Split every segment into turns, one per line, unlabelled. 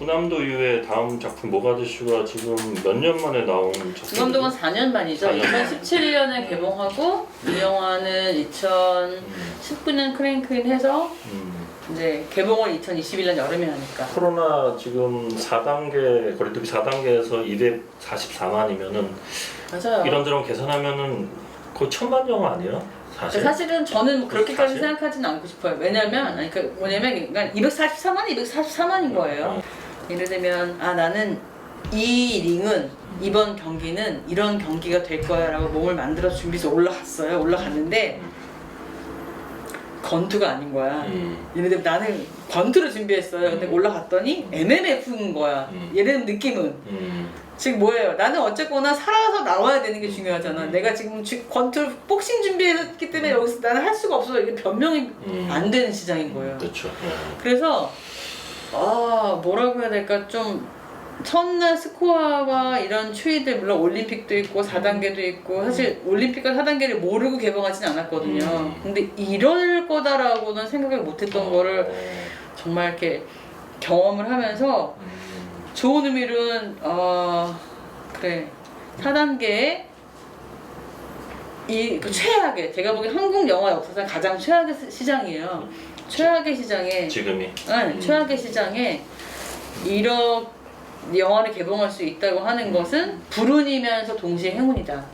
중남도 이후에 다음 작품 모가디슈가 지금 몇 년 만에 나온 작품이죠?
중남도가 4년 만이죠. 2017년에 개봉하고 이 영화는 2019년 크랭크인 해서 이제 개봉을 2021년 여름에 하니까.
코로나 지금 4단계 거리두기 4단계에서 244만이면은
맞아요.
이런저런 계산하면은 거의 1000만 영화 아니에요?
사실은 저는 그렇게까지
사실?
생각하지는 않고 싶어요. 왜냐면 뭐냐면 244만인 거예요. 예를 들면 나는 이 링은 이번 경기는 이런 경기가 될 거야 라고 몸을 만들어서 준비해서 올라갔어요. 올라갔는데 권투가 아닌 거야. 예를 들면 나는 권투를 준비했어요. 근데 올라갔더니 MMF인 거야. 예를 들면 느낌은 지금 뭐예요? 나는 어쨌거나 살아서 나와야 되는 게 중요하잖아. 내가 지금 권투 복싱 준비했기 때문에 여기서 나는 할 수가 없어. 이게 변명이 안 되는 시장인 거예요.
그렇죠.
그래서 뭐라고 해야 될까, 좀 첫날 스코어와 이런 추이들, 물론 올림픽도 있고 4단계도 있고, 사실 올림픽과 4단계를 모르고 개봉하진 않았거든요. 근데 이럴 거다라고는 생각을 못했던 거를 정말 이렇게 경험을 하면서 좋은 의미로는 그래, 4단계에 그 최악의, 제가 보기엔 한국 영화 역사상 가장 최악의 시장이에요. 최악의 시장에
지금이?
최악의 시장에 이런 영화를 개봉할 수 있다고 하는 것은 불운이면서 동시에 행운이다.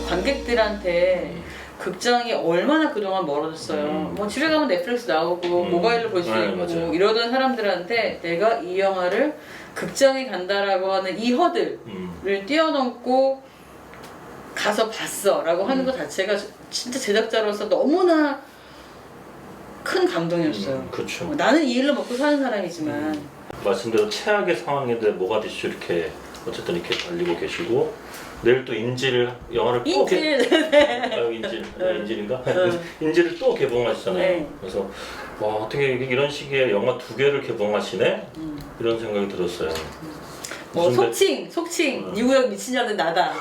관객들한테 극장이 얼마나 그동안 멀어졌어요. 뭐 집에 가면 넷플릭스 나오고 모바일로 볼 수 있고
맞아요.
이러던 사람들한테 내가 이 영화를 극장에 간다라고 하는 이 허들을 뛰어넘고 가서 봤어 라고 하는 것 자체가 진짜 제작자로서 너무나 큰 감동이었어요.
그렇죠.
나는 이 일로 먹고 사는 사람이지만
말씀대로 최악의 상황인데 모가디슈 이렇게 어쨌든 이렇게 달리고 계시고, 내일 또 인질 영화를 또 인질인가? 인질을 또 개봉하시잖아요.
네.
그래서 와, 어떻게 이런 시기에 영화 2개를 개봉하시네? 이런 생각이 들었어요.
뭐
무슨
속칭 이구역 미친년은 나다.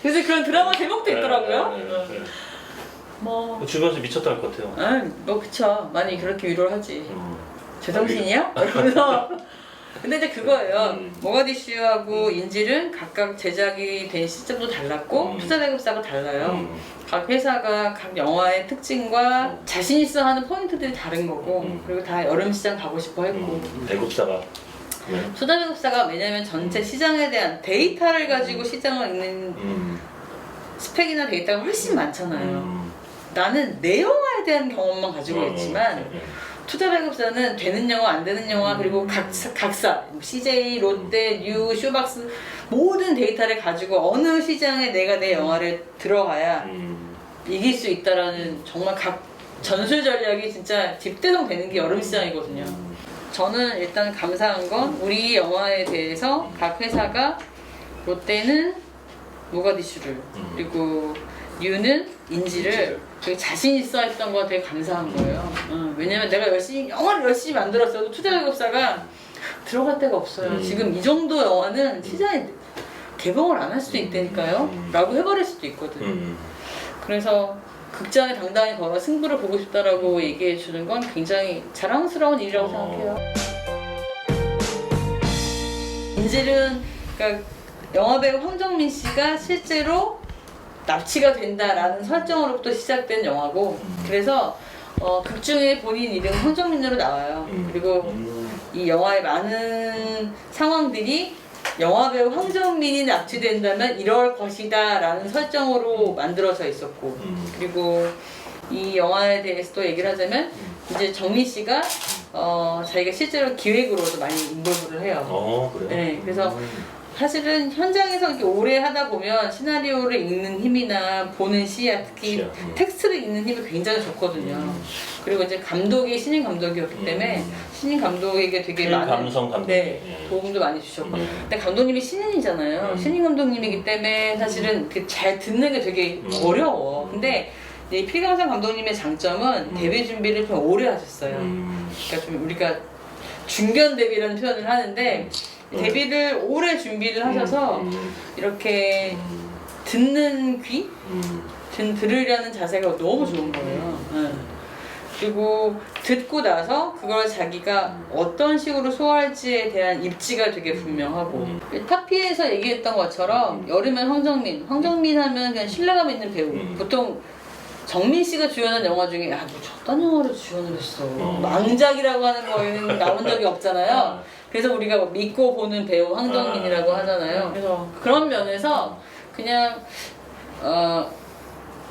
요새 그런 드라마 제목도 있더라고요. 뭐
주변에서 미쳤다 할 것 같아요.
뭐 그쵸, 많이 그렇게 위로를 하지. 제정신이야? 이러면서. 근데 이제 그거예요. 모가디슈하고 인질은 각각 제작이 된 시점도 달랐고 투자 배급사가 달라요. 각 회사가 각 영화의 특징과 자신 있어 하는 포인트들이 다른 거고, 그리고 다 여름 시장 가고 싶어 했고.
배급사가
투자 배급사가 왜냐면 전체 시장에 대한 데이터를 가지고 시장을 읽는 스펙이나 데이터가 훨씬 많잖아요. 나는 내 영화에 대한 경험만 가지고 있지만 투자 배급사는 되는 영화, 안 되는 영화, 그리고 각사 CJ, 롯데, 뉴, 쇼박스 모든 데이터를 가지고 어느 시장에 내가 내 영화를 들어가야 이길 수 있다라는 정말 각 전술 전략이 진짜 집대성 되는 게 여름 시장이거든요. 저는 일단 감사한 건 우리 영화에 대해서 각 회사가, 롯데는 모가디슈를, 그리고 뉴는 인지를 되게 자신 있어 했던 거 되게 감사한 거예요. 왜냐면 내가 영화를 열심히 만들었어도 투자 배급사가 들어갈 데가 없어요. 지금 이 정도 영화는 시장에 개봉을 안 할 수도 있다니까요? 라고 해버릴 수도 있거든. 그래서 극장에 당당히 걸어 승부를 보고 싶다라고 얘기해 주는 건 굉장히 자랑스러운 일이라고 생각해요. 인질은, 그러니까 영화배우 황정민 씨가 실제로 납치가 된다라는 설정으로부터 시작된 영화고, 그래서 극중에 본인 이름 황정민으로 나와요. 그리고 이 영화의 많은 상황들이 영화배우 황정민이 납치된다면 이럴 것이다 라는 설정으로 만들어져 있었고, 그리고 이 영화에 대해서 또 얘기를 하자면 이제 정민 씨가 자기가 실제로 기획으로도 많이 인볼브를 해요.
그래요?
네, 그래서 사실은 현장에서 이렇게 오래 하다 보면 시나리오를 읽는 힘이나 보는 시야, 특히 텍스트를 읽는 힘이 굉장히 좋거든요. 그리고 이제 감독이 신인 감독이었기 때문에 신인 감독에게 되게 많은
감성 감독.
도움도 많이 주셨고, 근데 감독님이 신인이잖아요. 신인 감독님이기 때문에 사실은 잘 듣는 게 되게 어려워. 근데 이 필감상 감독님의 장점은 데뷔 준비를 좀 오래 하셨어요. 그러니까 좀 우리가 중견 데뷔라는 표현을 하는데, 데뷔를 오래 준비를 하셔서 이렇게 듣는 귀? 들으려는 자세가 너무 좋은 거예요. 그리고 듣고 나서 그걸 자기가 어떤 식으로 소화할지에 대한 입지가 되게 분명하고 타피에서 얘기했던 것처럼 여름엔 황정민 하면 그냥 신뢰감 있는 배우. 보통 정민 씨가 주연한 영화 중에 야, 뭐 저딴 영화를 주연을 했어. 망작이라고 하는 거에는 나온 적이 없잖아요. 그래서 우리가 뭐 믿고 보는 배우 황정민이라고 하잖아요. 그래서 그런 면에서 그냥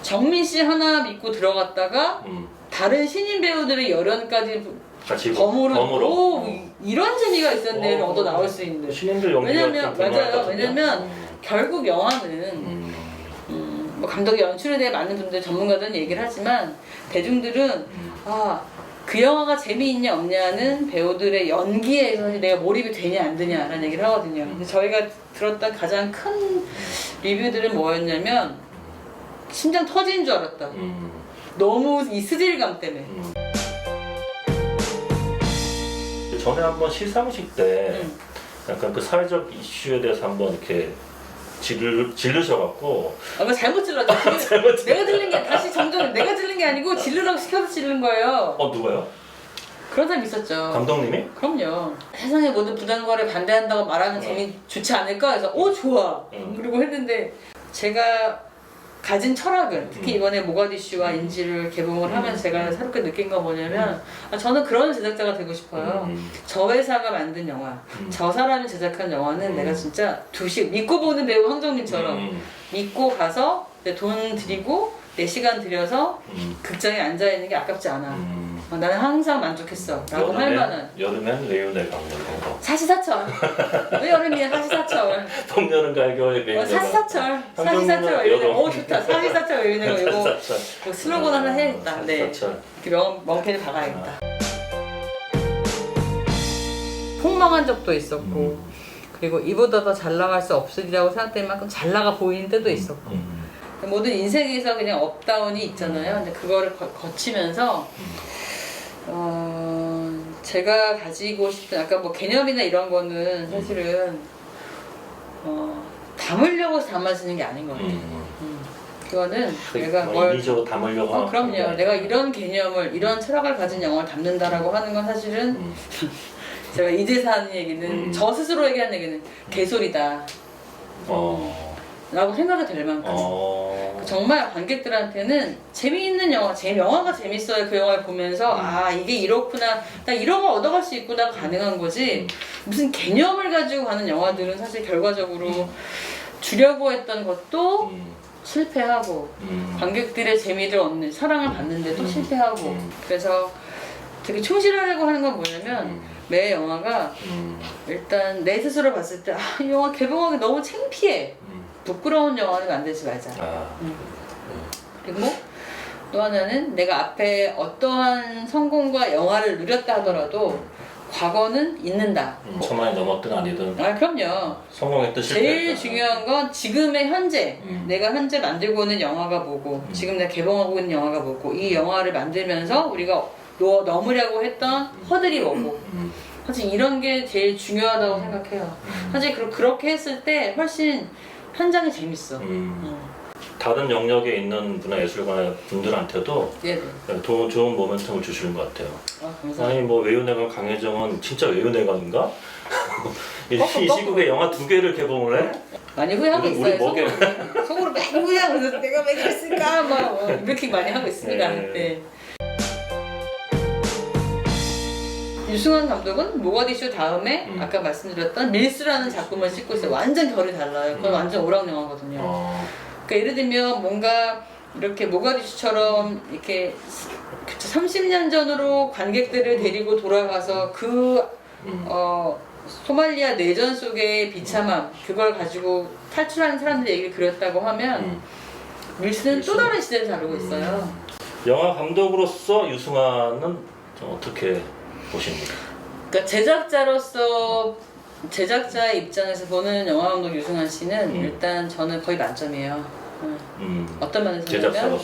정민 씨 하나 믿고 들어갔다가 다른 신인 배우들의 열연까지
같이
덤으로 이런 재미가 있었네 얻어 나올 수 있는.
신인들 연기가
왜냐면 결국 영화는 뭐 감독의 연출에 대해 많은 분들 전문가들은 얘기를 하지만 대중들은 그 영화가 재미있냐 없냐는 배우들의 연기에서 내가 몰입이 되냐 안 되냐라는 얘기를 하거든요. 근데 저희가 들었던 가장 큰 리뷰들은 뭐였냐면 심장 터지는 줄 알았다. 너무 이 스릴감 때문에.
전에 한번 시상식 때 약간 그 사회적 이슈에 대해서 한번 이렇게 질르셔갖고
나 잘못 질렀죠. 내가 들린 게 다시 정정 내가 들린 게 아니고 질르라고 시켜서 질른 거예요.
누가요?
그런 사람 있었죠.
감독님이?
그럼요. 세상의 모든 부당거래 반대한다고 말하는 재미 좋지 않을까 해서 좋아. 그리고 했는데 제가 가진 철학은 특히 이번에 모가디슈와 인지를 개봉을 하면서 제가 새롭게 느낀 건 뭐냐면 저는 그런 제작자가 되고 싶어요. 저 회사가 만든 영화, 저 사람이 제작한 영화는 내가 진짜 믿고 보는 배우 황정민처럼 믿고 가서 내 돈 들이고 내 시간 들여서 극장에 앉아있는 게 아깝지 않아. 나는 항상 만족했어 라고 할 만한.
여름엔 레오넬 강렬 거.
사시사철. 왜 여름이야 사시사철.
봄여름 가을겨울에 레오넬
사시사철. 사시사철 외우는 좋다. 사시사철 외우는 거 이거 슬로건 하나 해야겠다. 네. 이렇게 명패를 박아야겠다. 폭망한 적도 있었고 그리고 이보다 더 잘 나갈 수 없으리라고 생각될 만큼 잘 나가 보이는 때도 있었고 모든 인생에서 그냥 업다운이 있잖아요. 근데 그거를 거치면서 제가 가지고 싶은 아까 뭐 개념이나 이런 거는 사실은 담으려고 담아지는 게 아닌 것 같아요. 그거는 내가
인위적으로 담으려고 하는
그럼요. 내가 이런 개념을 이런 철학을 가진 영화를 담는다라고 하는 건 사실은 제가 이제서 하는 얘기는 저 스스로에게 하는 얘기는 개소리다 라고 생각이 될 만큼 정말 관객들한테는 재미있는 영화가 재밌어요. 그 영화를 보면서 이게 이렇구나 나 이런 걸 얻어갈 수 있구나 가능한 거지 무슨 개념을 가지고 가는 영화들은 사실 결과적으로 주려고 했던 것도 실패하고 관객들의 재미를 얻는 사랑을 받는데도 실패하고 그래서 되게 충실하려고 하는 건 뭐냐면 매 영화가 일단 내 스스로 봤을 때 이 영화 개봉하기 너무 창피해 부끄러운 영화를 만들지 말자. 그리고 또 하나는 내가 앞에 어떠한 성공과 영화를 누렸다 하더라도 과거는 있는다.
천만이 넘었든 아니든.
그럼요.
성공했든 실패했든.
제일 중요한 건 지금의 현재. 내가 현재 만들고 있는 영화가 뭐고 지금 내가 개봉하고 있는 영화가 뭐고 이 영화를 만들면서 우리가 넘으려고 했던 허들이 뭐고 사실 이런 게 제일 중요하다고 생각해요. 사실 그렇게 했을 때 훨씬 현장이 재밌어.
다른 영역에 있는 문화예술가 분들한테도 좋은 모멘텀을 주시는 것 같아요.
감사합니다.
아니 뭐 외유내강 강혜정은 진짜 외유내강인가? 이 시국에 영화 2개를 개봉을 해?
많이 후회하고 있어요. 속으로 많이 후회하고 있어서 내가 왜 그랬을까 막 이렇게 많이 하고 있습니다. 네. 유승환 감독은 모가디슈 다음에 아까 말씀드렸던 밀수라는 작품을 찍고 있어요. 완전 결이 달라요. 그건 완전 오락 영화거든요. 그러니까 예를 들면 뭔가 이렇게 모가디슈처럼 이렇게 30년 전으로 관객들을 데리고 돌아가서 소말리아 내전 속의 비참함 그걸 가지고 탈출하는 사람들 얘기를 그렸다고 하면 밀수는 또 다른 시대를 다루고 있어요.
영화 감독으로서 유승환은 어떻게 보십니까?
그러니까 제작자의 입장에서 보는 영화 감독 유승환 씨는 일단 저는 거의 만점이에요. 어떤 면에서냐면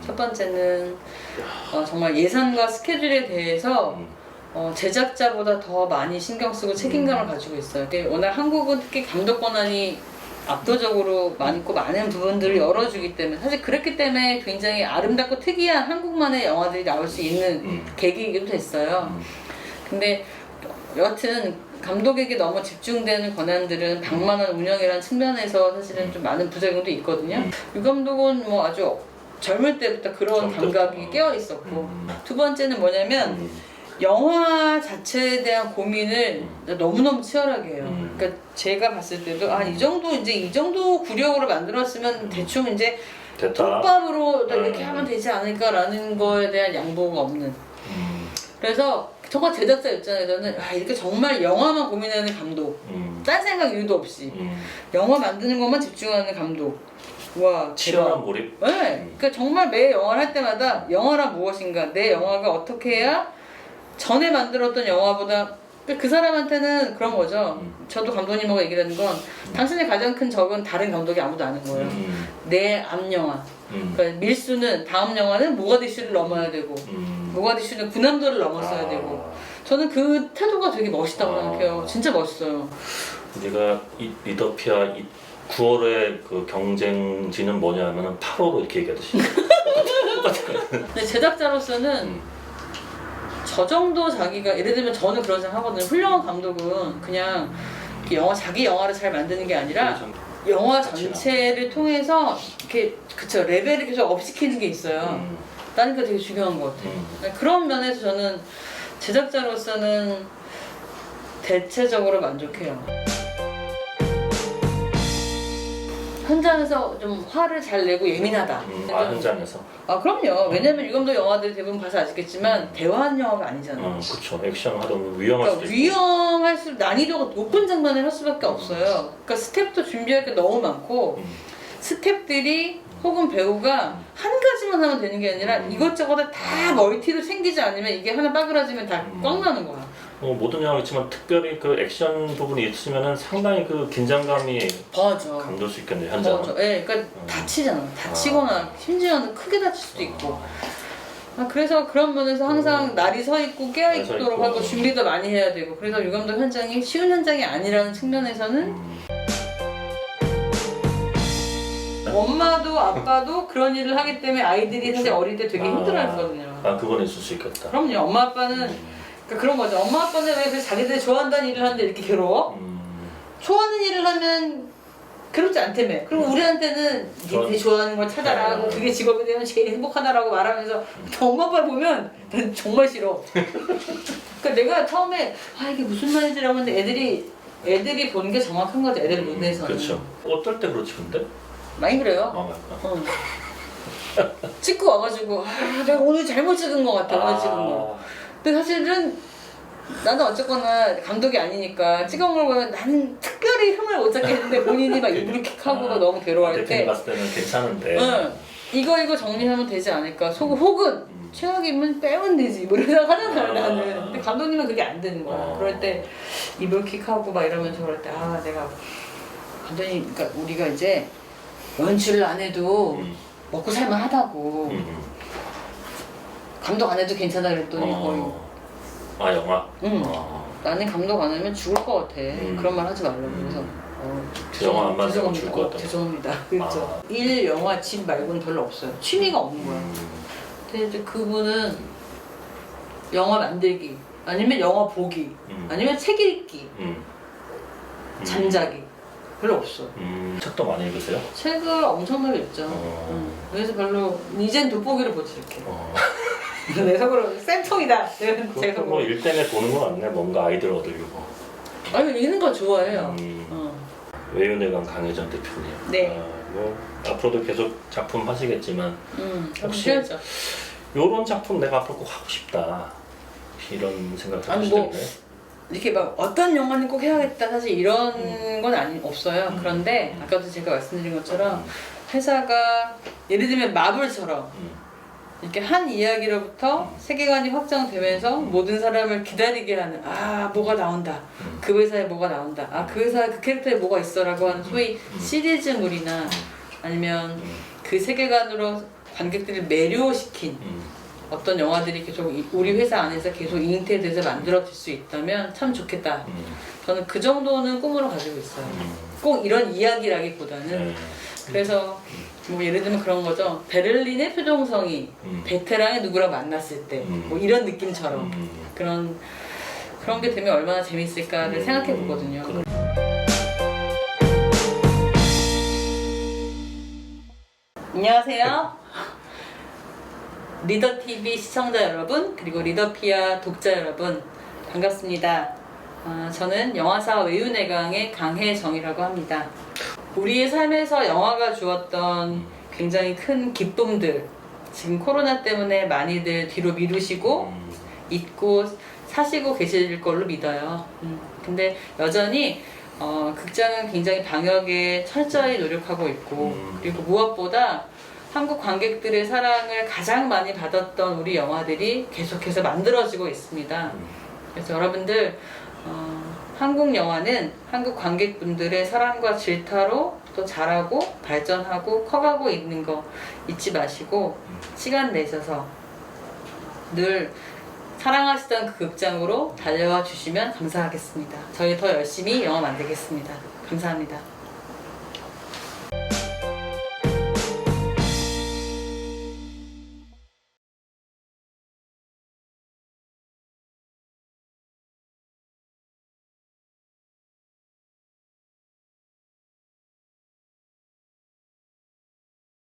첫 번째는 정말 예산과 스케줄에 대해서 제작자보다 더 많이 신경 쓰고 책임감을 가지고 있어요. 워낙 한국은 특히 감독 권한이 압도적으로 많고 많은 부분들을 열어주기 때문에 사실 그렇기 때문에 굉장히 아름답고 특이한 한국만의 영화들이 나올 수 있는 계기이기도 됐어요. 근데 여하튼 감독에게 너무 집중되는 권한들은 방만한 운영이라는 측면에서 사실은 좀 많은 부작용도 있거든요. 유 감독은 뭐 아주 젊을 때부터 그런 감각이 깨어 있었고 두 번째는 뭐냐면 영화 자체에 대한 고민을 너무너무 치열하게 해요. 그러니까 제가 봤을 때도 이 정도 구력으로 만들었으면 대충 이제
됐다.
톱밥으로 이렇게 하면 되지 않을까라는 거에 대한 양보가 없는. 그래서 정말 제작자 입장에서는 이렇게 정말 영화만 고민하는 감독, 딴 생각 이유도 없이 영화 만드는 것만 집중하는 감독. 와,
치열한 몰입.
네, 그러니까 정말 매 영화를 할 때마다 영화란 무엇인가, 내 영화가 어떻게 해야 전에 만들었던 영화보다 그 사람한테는 그런 거죠. 저도 감독님하고 얘기를 하는 건 당신의 가장 큰 적은 다른 감독이 아무도 아는 거예요. 내 앞 영화. 그러니까 밀수는 다음 영화는 모가디슈를 넘어야 되고 모가디슈는 군함도를 넘었어야 되고 저는 그 태도가 되게 멋있다고 생각해요. 진짜 멋있어요.
우리가 이 리더피아 9월의 그 경쟁지는 뭐냐 하면은 8월로 이렇게 얘기하듯이 똑같은 거예요.
근데 제작자로서는 저 정도 자기가 예를 들면 저는 그런 생각 하거든요. 훌륭한 감독은 그냥 자기 영화를 잘 만드는 게 아니라 영화 전체를 통해서 이렇게 레벨을 계속 업시키는 게 있어요. 나는 그게 되게 중요한 것 같아요. 그런 면에서 저는 제작자로서는 대체적으로 만족해요. 현장에서 좀 화를 잘 내고 예민하다.
현장에서.
그럼요. 왜냐면 유 감독 영화들 대부분 봐서 아시겠지만 대화하는 영화가 아니잖아요.
그렇죠. 액션 하다 보면 위험할 수도 있고.
위험할수록 난이도가 높은 장면을 할 수밖에 없어요. 그러니까 스텝도 준비할 게 너무 많고 스텝들이 혹은 배우가 한 가지만 하면 되는 게 아니라 이것저것 다 멀티로 챙기지 않으면 이게 하나 빠그라지면 다 꽝 나는 거야.
모든 영화가 있지만 특별히 그 액션 부분이 있으면은 상당히 그 긴장감이
맞아.
감돌 수 있겠네요, 현장.
맞아. 그러니까 다치잖아. 다치거나 심지어는 크게 다칠 수도 있고. 그래서 그런 면에서 항상 날이 서 있고 깨어 있도록 하고 준비도 많이 해야 되고. 그래서 유 감독 현장이 쉬운 현장이 아니라는 측면에서는 엄마도 아빠도 그런 일을 하기 때문에 아이들이 사실 어릴 때 되게 힘들어하거든요.
그건 있을 수 있겠다.
그럼요. 엄마 아빠는 그러니까 그런 거죠. 엄마 아빠는 왜 자기들이 좋아한다는 일을 하는데 이렇게 괴로워? 좋아하는 일을 하면 괴롭지 않다며. 그리고 우리한테는 니들이 좋아하는 걸 찾아라 하고 그게 직업이 되면 제일 행복하다라고 말하면서 엄마 아빠를 보면 난 정말 싫어. 그러니까 내가 처음에 이게 무슨 말인지라고 했는데 애들이 보는 게 정확한 거죠. 애들 눈에서는.
그렇죠. 어떨 때 그렇지 근데?
많이 그래요. 찍고 와가지고 내가 오늘 잘못 찍은 것 같아. 오늘 찍은 거. 근데 사실은 나는 어쨌거나 감독이 아니니까 찍은 걸 보면 나는 특별히 흠을 못 잡겠는데 본인이 막 이불킥하고 너무 괴로워할 때
대표님 봤을 때는 괜찮은데
이거 정리하면 되지 않을까. 혹은 최악이면 빼면 되지 뭐 이러다가 하잖아요 나는. 근데 감독님은 그게 안 되는 거야. 그럴 때 이불킥하고 막 이러면서 그럴 때 내가 감독님 그러니까 우리가 이제 연출을 안 해도 먹고 살만 하다고 감독 안 해도 괜찮아 그랬더니 거의
영화?
나는 감독 안 하면 죽을 것 같아. 그런 말 하지 말라고. 그래서
영화 안 만들면 죽을 것 같다.
죄송합니다. 그렇죠. 일 영화 집 말고는 별로 없어요. 취미가 없는 거야. 근데 이제 그분은 영화 만들기 아니면 영화 보기 아니면 책 읽기 잠자기 별로 없어.
책도 많이 읽으세요?
책을 엄청나게 읽죠. 그래서 별로 이젠 돋보기를 보지 이렇게. 내 속으로 쌤통이다. 제가
뭐 일 때문에 보는 건 아니네. 뭔가 아이디어 얻으려고.
읽는 거 좋아해요.
외유내강 강혜전 대표님.
네.
뭐 앞으로도 계속 작품 하시겠지만 혹시
해야죠.
요런 작품 내가 앞으로 꼭 하고 싶다 이런 생각
아니
하시던가요?
이렇게 막 어떤 영화는 꼭 해야겠다 사실 이런 건 없어요. 그런데 아까도 제가 말씀드린 것처럼 회사가 예를 들면 마블처럼 이렇게 한 이야기로부터 세계관이 확장되면서 모든 사람을 기다리게 하는 뭐가 나온다. 그 회사에 뭐가 나온다. 그 회사에 그 캐릭터에 뭐가 있어라고 하는 소위 시리즈물이나 아니면 그 세계관으로 관객들을 매료시킨 어떤 영화들이 계속 우리 회사 안에서 계속 잉태돼서 만들어질 수 있다면 참 좋겠다. 저는 그 정도는 꿈으로 가지고 있어요. 꼭 이런 이야기라기보다는.
네.
그래서 뭐 예를 들면 그런 거죠. 베를린의 표정성이 베테랑의 누구랑 만났을 때 뭐 이런 느낌처럼 그런 게 되면 얼마나 재밌을까를 생각해 보거든요. 안녕하세요. 리더TV 시청자 여러분, 그리고 리더피아 독자 여러분, 반갑습니다. 저는 영화사 외유내강의 강혜정이라고 합니다. 우리의 삶에서 영화가 주었던 굉장히 큰 기쁨들, 지금 코로나 때문에 많이들 뒤로 미루시고 잊고 사시고 계실 걸로 믿어요. 근데 여전히 극장은 굉장히 방역에 철저히 노력하고 있고, 그리고 무엇보다 한국 관객들의 사랑을 가장 많이 받았던 우리 영화들이 계속해서 만들어지고 있습니다. 그래서 여러분들 한국 영화는 한국 관객분들의 사랑과 질타로 또 자라고 발전하고 커가고 있는 거 잊지 마시고 시간 내셔서 늘 사랑하시던 그 극장으로 달려와 주시면 감사하겠습니다. 저희 더 열심히 영화 만들겠습니다. 감사합니다.